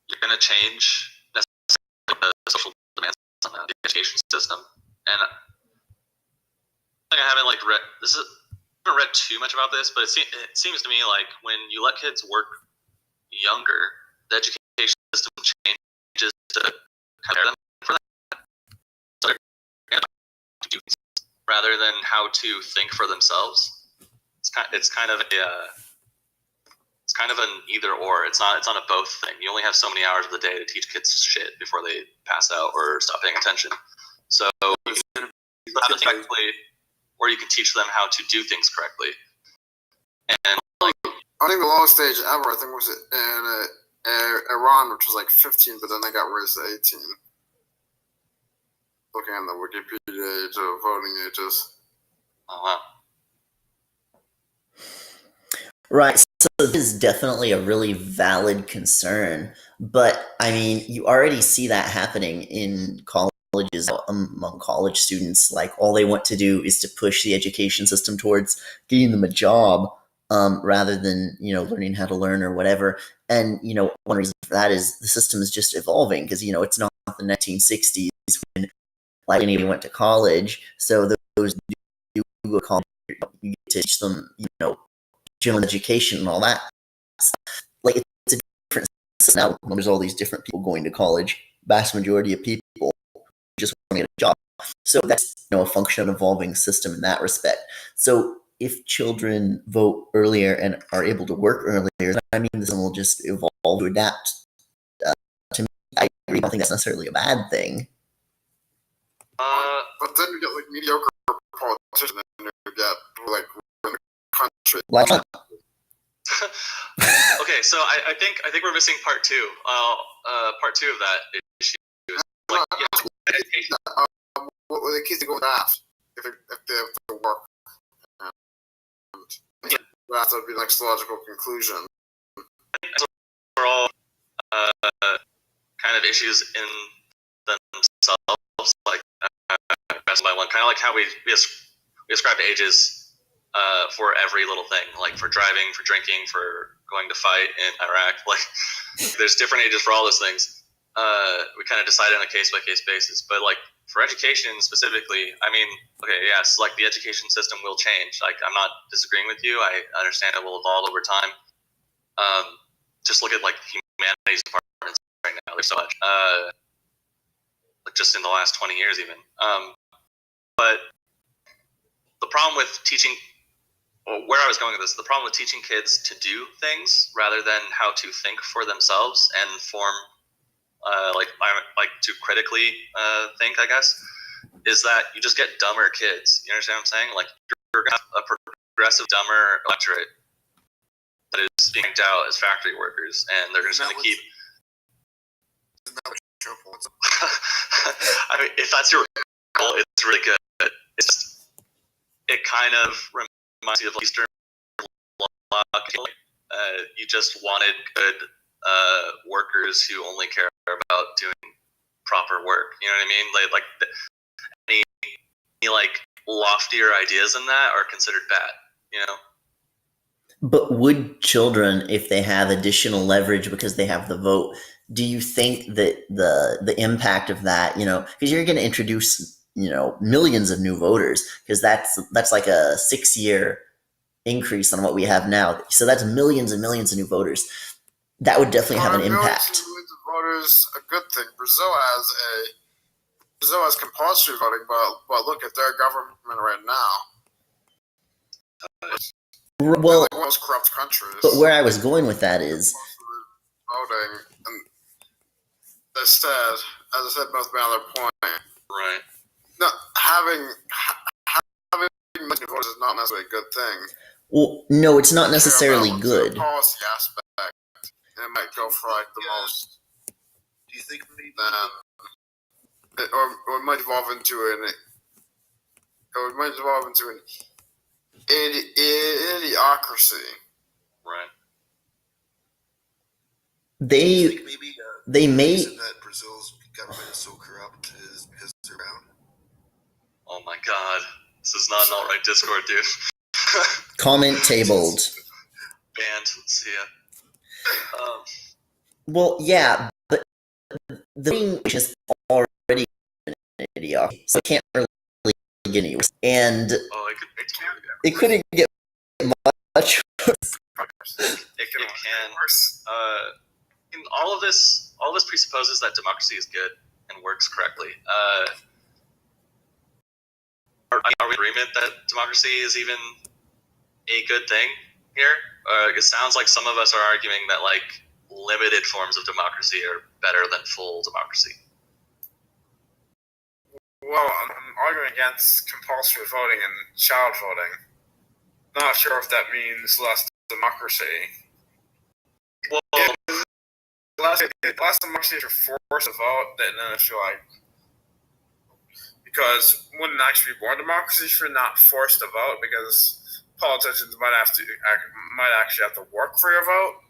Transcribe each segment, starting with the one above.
you're going to change necessarily the social demands on the education system. And I haven't read this. I haven't read too much about this, but it seems to me like when you let kids work younger, the education system changes to prepare them for that. So to do things rather than how to think for themselves. It's kind of an either or. It's not a both thing. You only have so many hours of the day to teach kids shit before they pass out or stop paying attention. So you can have it correctly, or you can teach them how to do things correctly. And I think the lowest age ever, I think, was in Iran, which was 15, but then they got raised to 18. Looking at the Wikipedia age of voting ages. Oh, wow. Right. So this is definitely a really valid concern. But, I mean, you already see that happening in colleges among college students. Like, all they want to do is to push the education system towards getting them a job rather than, learning how to learn or whatever. And, one reason for that is the system is just evolving because, it's not the 1960s when anybody went to college. So those who go to college, you get to teach them, general education and all that. It's a different system now when there's all these different people going to college. Vast majority of people just want to get a job. So that's a function of an evolving system in that respect. So if children vote earlier and are able to work earlier, I mean, this will just evolve to adapt. To me, I agree. I don't think that's necessarily a bad thing. But then you get mediocre politicians, and you get in the country. Okay, so I think we're missing part two. Part two of that issue is education. The kids go daft if they have to work. That would be the next logical conclusion. We're all kind of issues in themselves, by one, kind of like how we ascribe ages for every little thing, like for driving, for drinking, for going to fight in Iraq. There's different ages for all those things. We kind of decide on a case-by-case basis. But for education specifically, I mean, okay, yes, the education system will change. I'm not disagreeing with you. I understand it will evolve over time. Just look at humanities departments right now. There's so much. Just in the last 20 years even. But the problem with teaching, where I was going with this, the problem with teaching kids to do things rather than how to think for themselves and form, to critically think, I guess, is that you just get dumber kids. You understand what I'm saying? You're going to have a progressive, dumber electorate that is being picked out as factory workers, and they're just going to keep. Isn't that what your point? I mean, if that's your goal, it's really good. It kind of reminds you of Eastern Bloc. You just wanted good workers who only care about doing proper work. You know what I mean? Any loftier ideas in that are considered bad. But would children, if they have additional leverage because they have the vote, do you think that the impact of that, because you're going to introduce, millions of new voters, because that's like a 6-year increase on what we have now. So that's millions and millions of new voters. That would definitely have an impact. Millions of voters, a good thing. Brazil has compulsory voting, but look at their government right now. Well, most corrupt countries. But where I was going with that is voting, and as I said, both made their point. Right. No, having many voters is not necessarily a good thing. Well, no, it's not necessarily good. The policy aspect, and it might go for the most. Do you think maybe or it might evolve into an idiocracy. Right. They may. The reason that Brazil's government is so corrupt is because they're bound. Oh my God, this is not an alt-right Discord, dude. Comment tabled. Banned. See ya. Well, yeah, the thing is just already an idiocracy, so it can't really get any worse. And Oh, it couldn't get much it can. Worse. And all this presupposes that democracy is good and works correctly. Are we in agreement that democracy is even a good thing here? It sounds like some of us are arguing that like limited forms of democracy are better than full democracy. Well, I'm arguing against compulsory voting and child voting. Not sure if that means less democracy. Well, Less democracy if you're forced to vote than if you're like, because wouldn't actually be more democracy if you're not forced to vote, because politicians might actually have to work for your vote.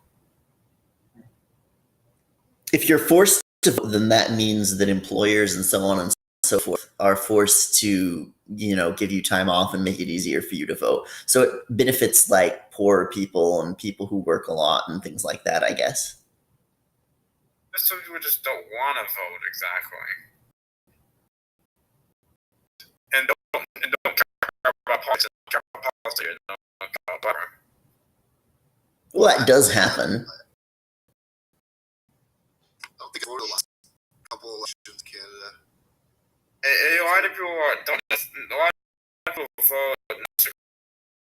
if you're forced to vote, then that means that employers and so on and so forth are forced to, give you time off and make it easier for you to vote. So it benefits like poor people and people who work a lot and things like that, I guess. Some people just don't want to vote exactly, and don't care about politics. Care about policy and don't care about government. Well, that does happen. I don't think I voted the last couple elections in Canada. A lot of people don't. A lot of people vote not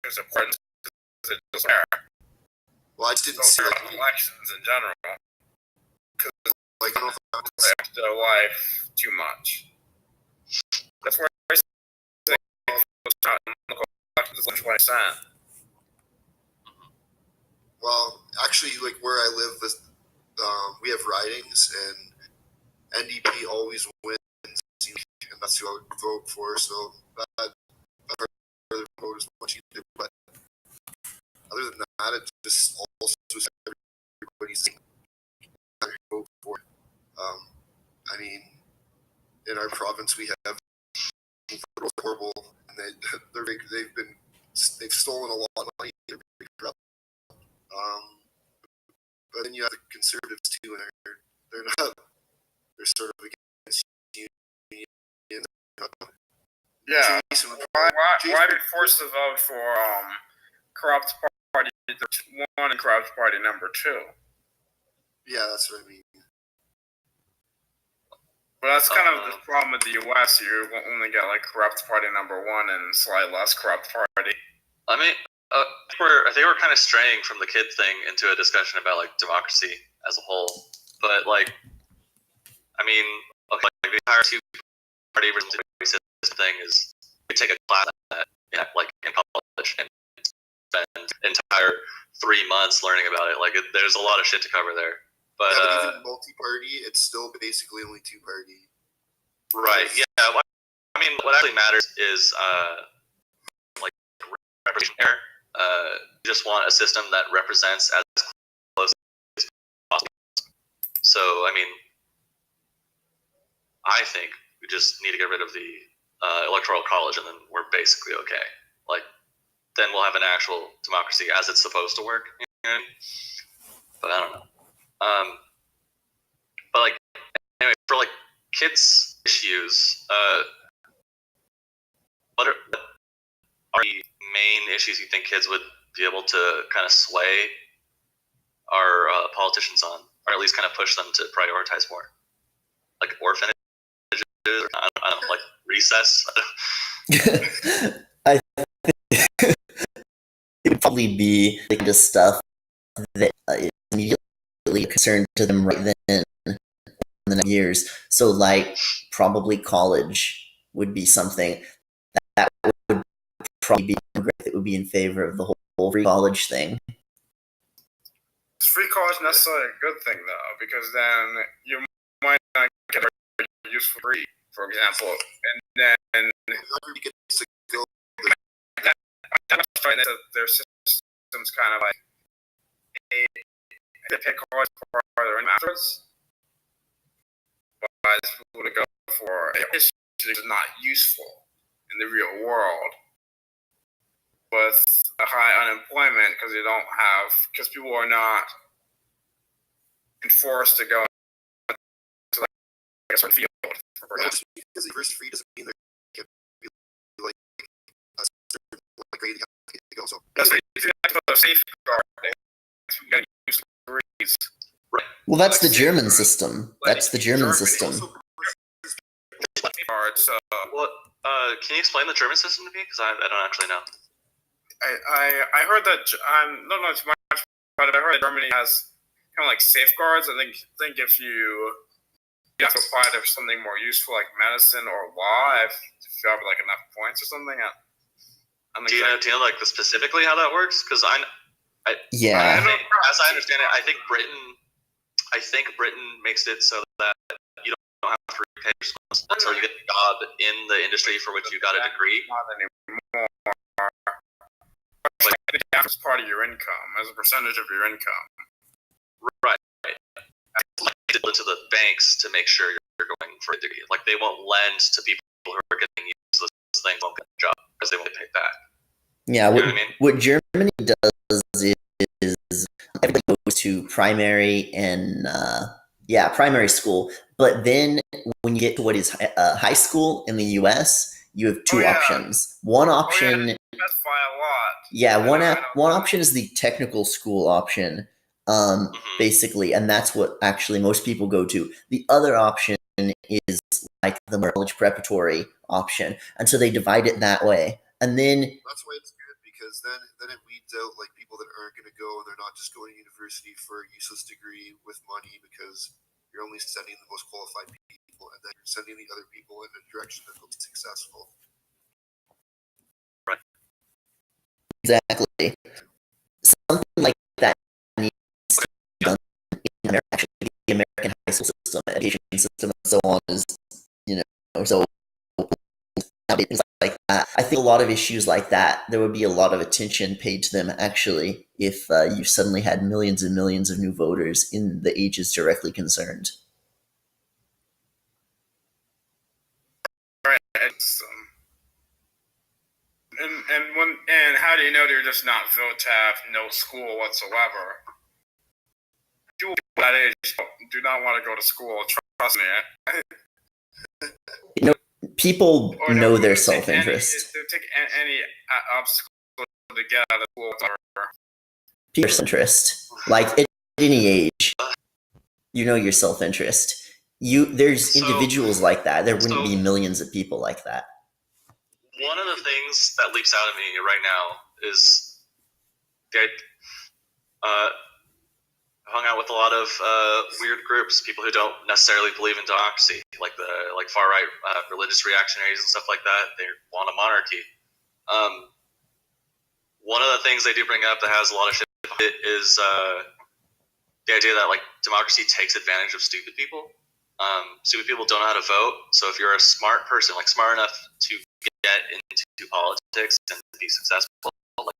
because of parties, because they're just there. Well, I just didn't Don't see care like, about elections in general. I don't know if that was, They have their life too much. That's where I say local elections is 20%. well, actually, like where I live, we have ridings, and NDP always wins, and that's who I would vote for. So I'd rather vote as much either. But other than that, it just also everybody's vote for. I mean, in our province, we have horrible, and they've stolen a lot of money. They're very corrupt. But then you have the conservatives too, and they're sort of against unions. Yeah. Jason, Why be forced to vote for corrupt party number 1 and corrupt party number 2? yeah, that's what I mean. But that's kind of the problem with the U.S. You only get like corrupt party number 1 and slightly less corrupt party. I mean, they were kind of straying from the kid thing into a discussion about like democracy as a whole. But like, I mean, okay, like the entire two-party versus racist thing is you take a class at that, like in college and spend entire 3 months learning about it. Like, there's a lot of shit to cover there. But, yeah, but even multi-party, it's still basically only two-party. Right. Yeah. Well, I mean, what actually matters is like representation here. You just want a system that represents as close as possible. So, I mean, I think we just need to get rid of the electoral college, and then we're basically okay. Like, then we'll have an actual democracy as it's supposed to work. You know what I mean? But I don't know. But like, anyway, for like kids' issues, what are the main issues you think kids would be able to kind of sway our politicians on, or at least kind of push them to prioritize more? Like orphanages, or I don't know, like recess? I think it would probably be the kind of stuff that is immediately a concern to them right then in the next years. So, like, probably college would be something that would probably be that would be in favor of the whole free college thing. Is free college necessarily a good thing though? Because then you might not get a useful free, for example, and then Whoever gets to go, their system's kind of like they pick college farther in afterwards. But people to go for a history is not useful in the real world. With a high unemployment because people are not enforced to go a certain field. For Well, example. just because the university free doesn't mean there can't be like a certain like grade to go. So That's if you have to put a safeguard, you got to use degrees. Well, that's the Like German safeguard. system. That's the German Germany system. also Safeguards. What? Can you explain the German system to me? Because I don't actually know. I heard that I don't know too much about it. I heard that Germany has kind of like safeguards. I think if you have to apply to something more useful like medicine or law, if you have like enough points or something. Do you know like specifically how that works? Because Yeah. as I understand it, I think Britain makes it so that you don't have to repay your schools until you get a job in the industry for which you got a degree. Not anymore. But it's part of your income, as a percentage of your income. Right. It's into the banks to make sure you're going for a degree. Like they won't lend to people who are getting useless things, won't get a job because they won't get paid back. Yeah, You know what I mean? what Germany does is everybody goes to primary and primary school, but then when you get to what is high school in the U.S., you have two options. One option, Specify a lot. yeah, I know. one option is the technical school option, basically, and that's what actually most people go to. The other option is like the college preparatory option, and so they divide it that way, and then. that's why it's good because then it weeds out like people that aren't going to go and they're not just going to university for a useless degree with money because you're only sending the most qualified people and then you're sending the other people in a direction that will be successful. Right. Exactly. Something like that needs to be done in America. Actually, the American high school system, education system, and so on is, so things like that. I think a lot of issues like that, there would be a lot of attention paid to them actually if you suddenly had millions and millions of new voters in the ages directly concerned. Right. And how do you know that you're just not vote to have no school whatsoever? People that age do not want to go to school. Trust me. People know their they self-interest. They take any obstacle to get out of school. People's self-interest. Like at any age, you know your self-interest. There's individuals like that. There wouldn't be millions of people like that. One of the things that leaps out at me right now is I hung out with a lot of weird groups, people who don't necessarily believe in democracy, like far right religious reactionaries and stuff like that. They want a monarchy. One of the things they do bring up that has a lot of shit it is the idea that like democracy takes advantage of stupid people. Stupid people don't know how to vote, so if you're a smart person, like smart enough to get into politics and be successful, like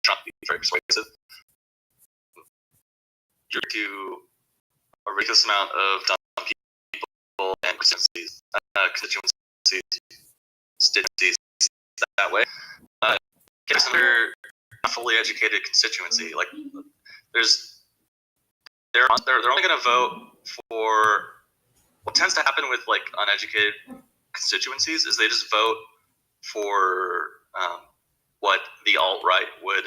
Trump be very persuasive. You're to a ridiculous amount of dumb people and constituencies that way. It's under a fully educated constituency. Like they're only going to vote for what tends to happen with like uneducated constituencies is they just vote for what the alt-right would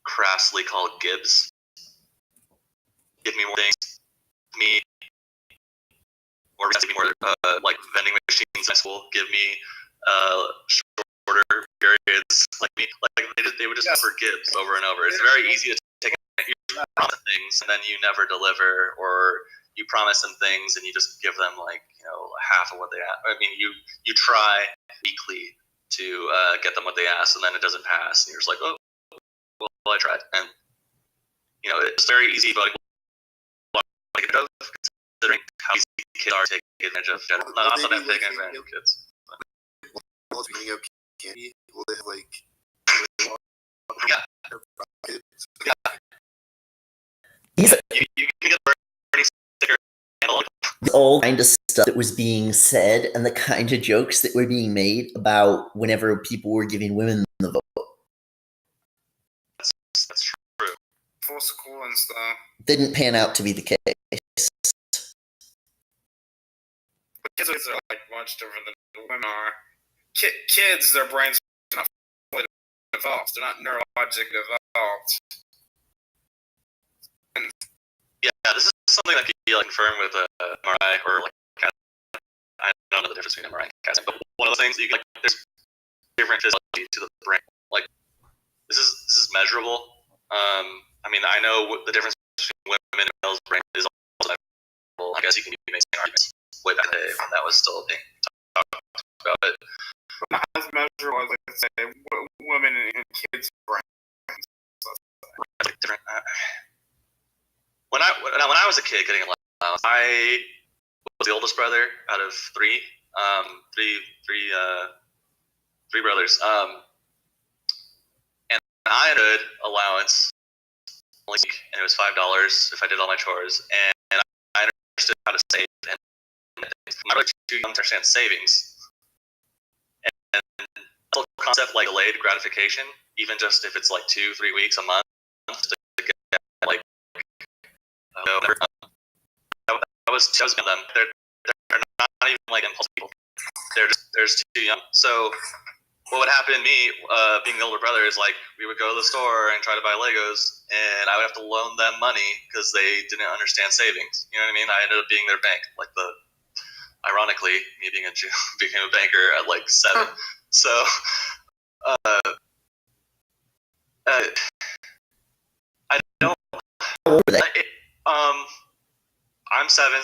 crassly call Gibbs. Give me more things, me more like vending machines in high school. Give me shorter periods. Like they would just for Gibbs over and over. It's very easy to take things and then you never deliver, or you promise them things and you just give them like half of what they ask. I mean, you try weekly to get them what they ask, and then it doesn't pass, and you're just like, oh, well, I tried. And it's very easy, but considering how easy kids are to take advantage of. Not that I'm taking advantage of kids. While it's being out candy, will they have like? You can get a sticker. All kind of stuff that was being said and the kind of jokes that were being made about whenever people were giving women the vote. That's true. Full school Ones though. Didn't pan out to be the case. But kids are like much different than women are. Kids, their brains are not fully developed. They're not neurologically developed. Yeah, this is something that can be like confirmed with MRI or like I don't know the difference between MRI and CAT scan, but one of the things that you can, like, there's different physiology to the brain. Like this is measurable. I mean, I know the difference between women and males' brain is also measurable. I guess you can be making arguments way back in the day when that was still a thing to talk about. But not as measurable as, let's say, women and kids' brains. like different. When I was a kid getting allowance, I was the oldest brother out of three brothers. And I had an allowance, and it was $5 if I did all my chores. And I understood how to save. And I'm really too young to understand savings. And the whole concept like delayed gratification, even just if it's like 2-3 weeks, a month, to get like. I was one of them. They're not even like impulsive people. They're just too young. So what would happen to me, being the older brother, is like we would go to the store and try to buy Legos, and I would have to loan them money because they didn't understand savings. You know what I mean? I ended up being their bank. Like ironically, me being became a banker at like 7. So I don't. How old were they? I'm 7,